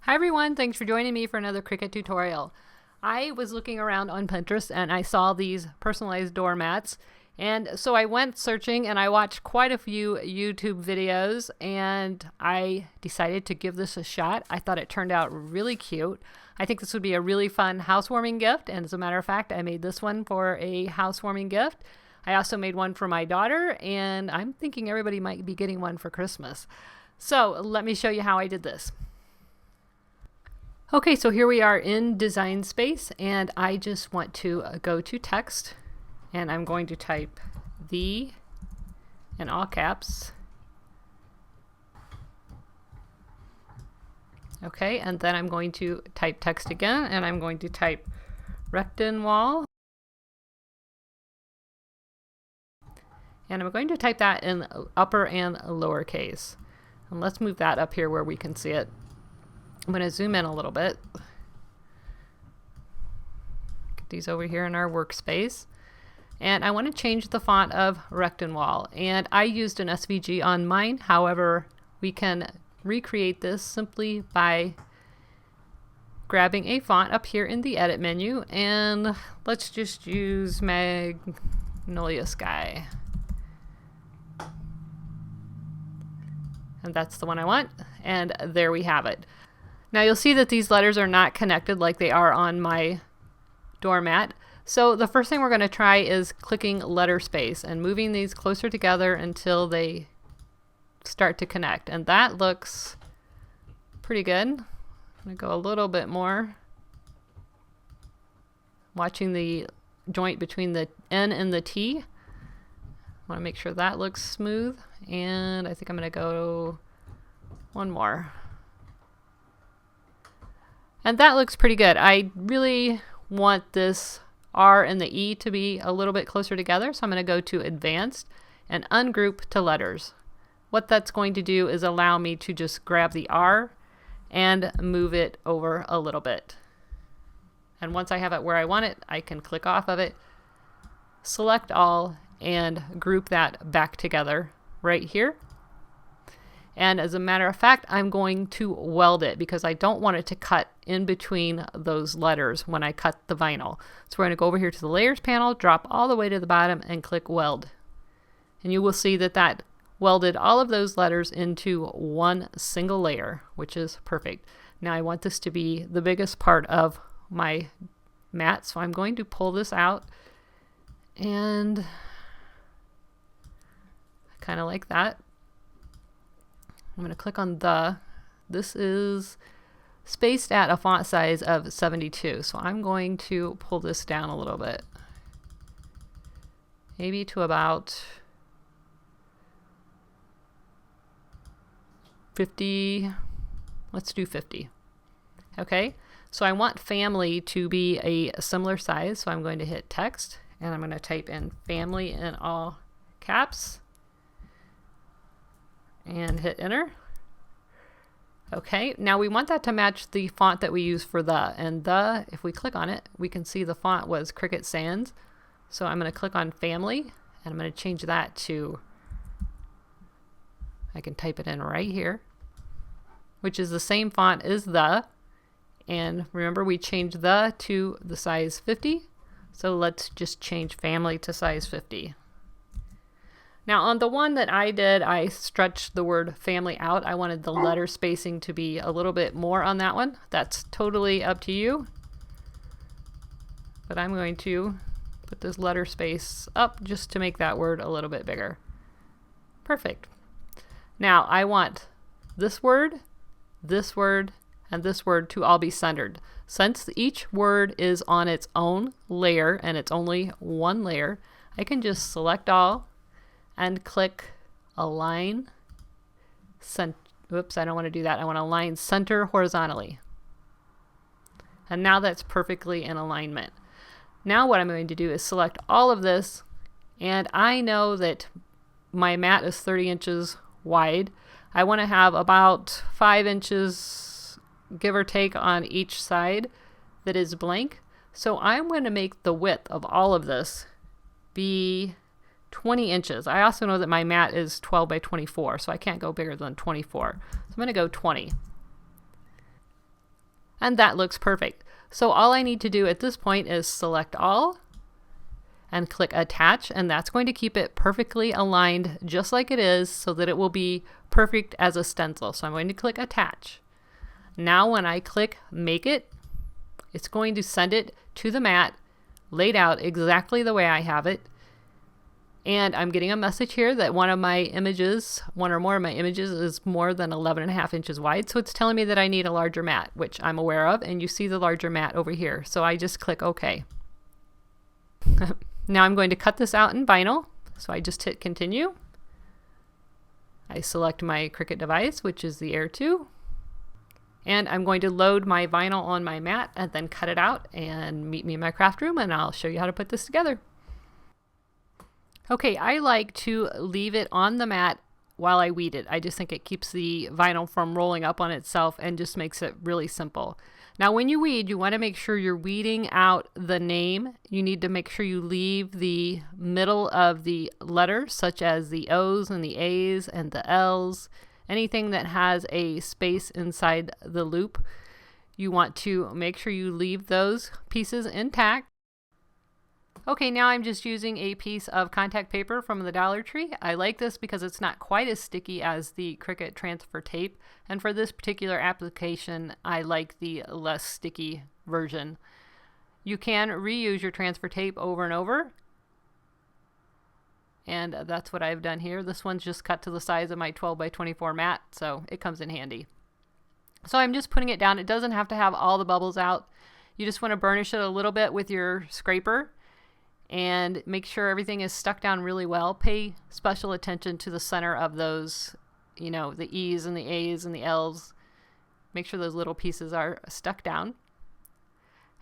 Hi everyone, thanks for joining me for another Cricut tutorial. I was looking around on Pinterest and I saw these personalized doormats, and so I went searching and I watched quite a few YouTube videos and I decided to give this a shot. I thought it turned out really cute. I think this would be a really fun housewarming gift, and as a matter of fact I made this one for a housewarming gift. I also made one for my daughter, and I'm thinking everybody might be getting one for Christmas. So let me show you how I did this. Okay, so here we are in Design Space, and I just want to go to text, and I'm going to type the in all caps. Okay, and then I'm going to type text again, and I'm going to type rectangle. And I'm going to type that in upper and lowercase. And let's move that up here where we can see it. I'm going to zoom in a little bit. Get these over here in our workspace. And I want to change the font of rectangle. And I used an SVG on mine. However, we can recreate this simply by grabbing a font up here in the edit menu. And let's just use Magnolia Sky. And that's the one I want. And there we have it. Now you'll see that these letters are not connected like they are on my doormat. So the first thing we're going to try is clicking letter space and moving these closer together until they start to connect. And that looks pretty good. I'm going to go a little bit more. Watching the joint between the N and the T. I want to make sure that looks smooth. And I think I'm going to go one more. And that looks pretty good. I really want this R and the E to be a little bit closer together, so I'm going to go to Advanced and Ungroup to Letters. What that's going to do is allow me to just grab the R and move it over a little bit. And once I have it where I want it, I can click off of it, select all, and group that back together right here. And as a matter of fact, I'm going to weld it because I don't want it to cut in between those letters when I cut the vinyl. So we're going to go over here to the Layers panel, drop all the way to the bottom, and click Weld. And you will see that that welded all of those letters into one single layer, which is perfect. Now I want this to be the biggest part of my mat, so I'm going to pull this out and kind of like that. I'm going to click on this is spaced at a font size of 72, so I'm going to pull this down a little bit, maybe to about 50. Let's do 50. Okay, so I want family to be a similar size, so I'm going to hit text and I'm going to type in family in all caps and hit enter. Okay, now we want that to match the font that we use for and if we click on it, we can see the font was Cricut Sans. So I'm going to click on family and I'm going to change that to, I can type it in right here, which is the same font as and remember we changed to the size 50. So let's just change family to size 50. Now on the one that I did, I stretched the word family out. I wanted the letter spacing to be a little bit more on that one. That's totally up to you. But I'm going to put this letter space up just to make that word a little bit bigger. Perfect. Now I want this word, and this word to all be centered. Since each word is on its own layer and it's only one layer, I can just select all and click Align. Oops, I don't want to do that. I want to align center horizontally. And now that's perfectly in alignment. Now what I'm going to do is select all of this, and I know that my mat is 30 inches wide. I want to have about 5 inches, give or take, on each side that is blank. So I'm going to make the width of all of this be 20 inches. I also know that my mat is 12 by 24, so I can't go bigger than 24. So I'm going to go 20. And that looks perfect. So all I need to do at this point is select all and click attach, and that's going to keep it perfectly aligned just like it is so that it will be perfect as a stencil. So I'm going to click attach. Now when I click make it, it's going to send it to the mat laid out exactly the way I have it. And I'm getting a message here that one or more of my images is more than 11.5 inches wide. So it's telling me that I need a larger mat, which I'm aware of. And you see the larger mat over here. So I just click OK. Now I'm going to cut this out in vinyl. So I just hit continue. I select my Cricut device, which is the Air 2. And I'm going to load my vinyl on my mat and then cut it out and meet me in my craft room and I'll show you how to put this together. Okay, I like to leave it on the mat while I weed it. I just think it keeps the vinyl from rolling up on itself and just makes it really simple. Now when you weed, you want to make sure you're weeding out the name. You need to make sure you leave the middle of the letters, such as the O's and the A's and the L's. Anything that has a space inside the loop, you want to make sure you leave those pieces intact. Okay, now I'm just using a piece of contact paper from the Dollar Tree. I like this because it's not quite as sticky as the Cricut transfer tape. And for this particular application, I like the less sticky version. You can reuse your transfer tape over and over. And that's what I've done here. This one's just cut to the size of my 12 by 24 mat, so it comes in handy. So I'm just putting it down. It doesn't have to have all the bubbles out. You just want to burnish it a little bit with your scraper and make sure everything is stuck down really well. Pay special attention to the center of those, you know, the E's and the A's and the L's. Make sure those little pieces are stuck down.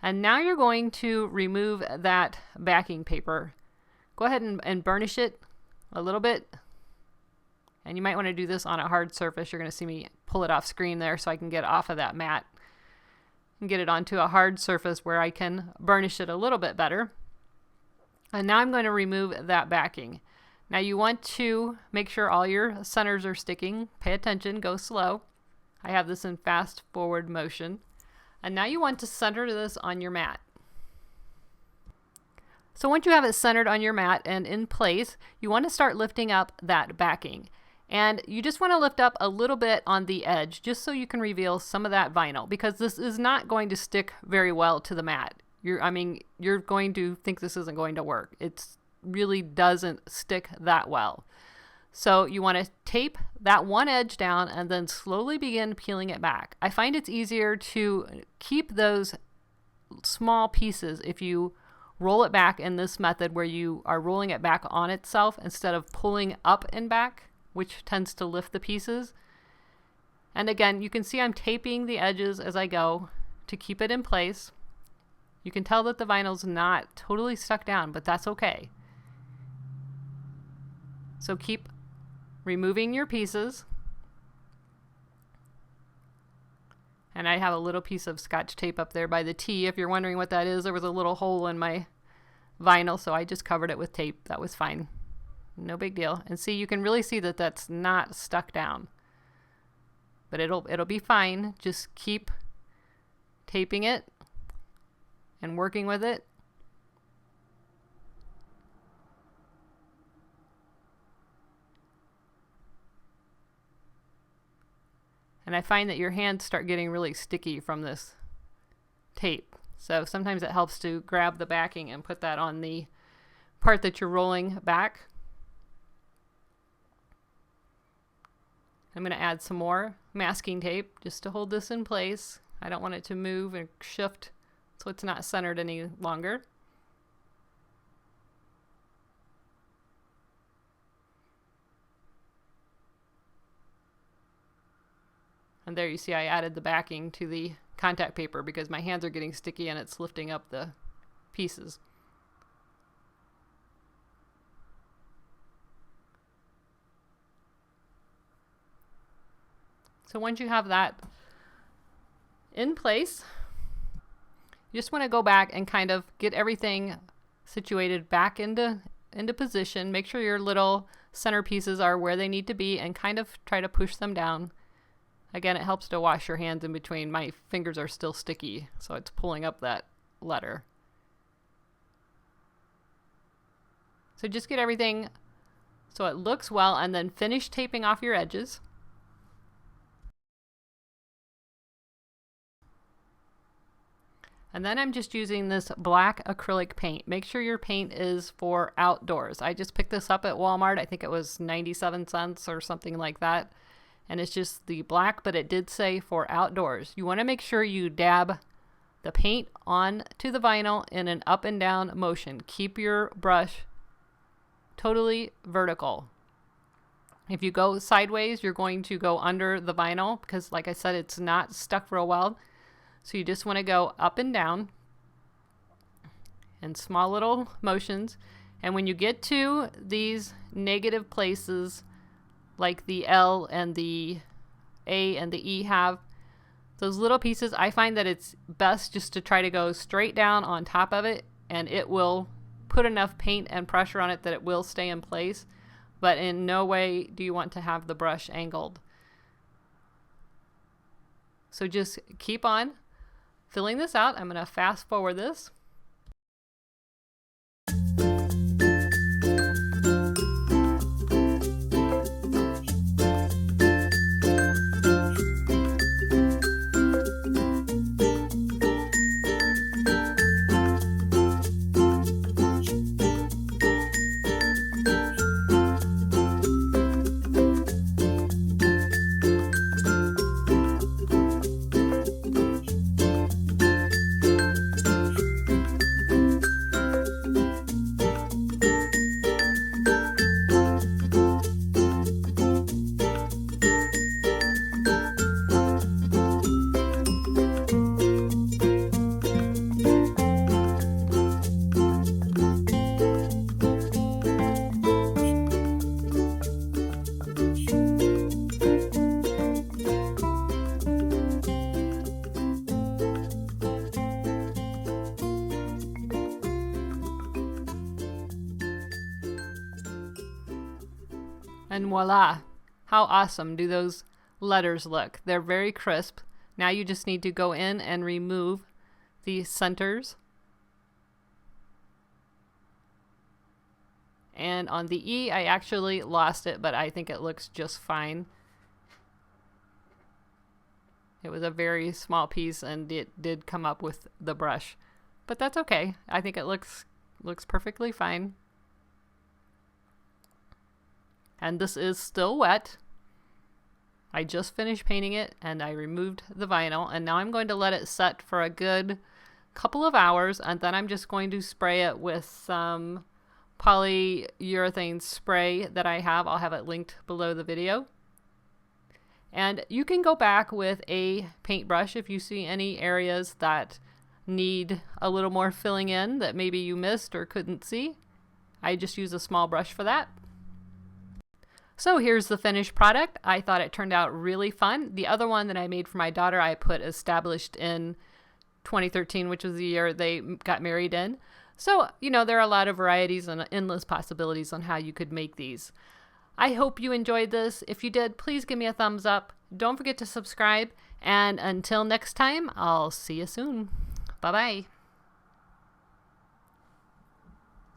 And now you're going to remove that backing paper. Go ahead and burnish it a little bit. And you might want to do this on a hard surface. You're going to see me pull it off screen there so I can get off of that mat and get it onto a hard surface where I can burnish it a little bit better. And now I'm going to remove that backing. Now you want to make sure all your centers are sticking. Pay attention, go slow. I have this in fast forward motion. And now you want to center this on your mat. So once you have it centered on your mat and in place, you want to start lifting up that backing. And you just want to lift up a little bit on the edge just so you can reveal some of that vinyl, because this is not going to stick very well to the mat. You're going to think this isn't going to work. It really doesn't stick that well. So you want to tape that one edge down and then slowly begin peeling it back. I find it's easier to keep those small pieces if you roll it back in this method where you are rolling it back on itself instead of pulling up and back, which tends to lift the pieces. And again, you can see I'm taping the edges as I go to keep it in place. You can tell that the vinyl's not totally stuck down, but that's okay. So keep removing your pieces. And I have a little piece of Scotch tape up there by the T. If you're wondering what that is, there was a little hole in my vinyl, so I just covered it with tape. That was fine. No big deal. And see, you can really see that that's not stuck down. But it'll be fine. Just keep taping it and working with it. And I find that your hands start getting really sticky from this tape. So sometimes it helps to grab the backing and put that on the part that you're rolling back. I'm going to add some more masking tape just to hold this in place. I don't want it to move and shift so it's not centered any longer. And there you see I added the backing to the contact paper because my hands are getting sticky and it's lifting up the pieces. So once you have that in place, you just want to go back and kind of get everything situated back into position. Make sure your little center pieces are where they need to be and kind of try to push them down Again, it helps to wash your hands in between. My fingers are still sticky, so it's pulling up that letter. So just get everything so it looks well, and then finish taping off your edges. And then I'm just using this black acrylic paint. Make sure your paint is for outdoors. I just picked this up at Walmart. I think it was 97 cents or something like that. And it's just the black, but it did say for outdoors. You want to make sure you dab the paint on to the vinyl in an up and down motion. Keep your brush totally vertical. If you go sideways, you're going to go under the vinyl because, like I said, it's not stuck real well. So you just want to go up and down in small little motions. And when you get to these negative places, like the L and the A and the E have, those little pieces, I find that it's best just to try to go straight down on top of it, and it will put enough paint and pressure on it that it will stay in place. But in no way do you want to have the brush angled. So just keep on filling this out. I'm going to fast forward this. And voila! How awesome do those letters look? They're very crisp. Now you just need to go in and remove the centers. And on the E, I actually lost it, but I think it looks just fine. It was a very small piece and it did come up with the brush, but that's okay. I think it looks perfectly fine. And this is still wet. I just finished painting it and I removed the vinyl, and now I'm going to let it set for a good couple of hours, and then I'm just going to spray it with some polyurethane spray that I have. I'll have it linked below the video. And you can go back with a paintbrush if you see any areas that need a little more filling in that maybe you missed or couldn't see. I just use a small brush for that. So here's the finished product. I thought it turned out really fun. The other one that I made for my daughter, I put established in 2013, which was the year they got married in. So, you know, there are a lot of varieties and endless possibilities on how you could make these. I hope you enjoyed this. If you did, please give me a thumbs up. Don't forget to subscribe. And until next time, I'll see you soon. Bye-bye.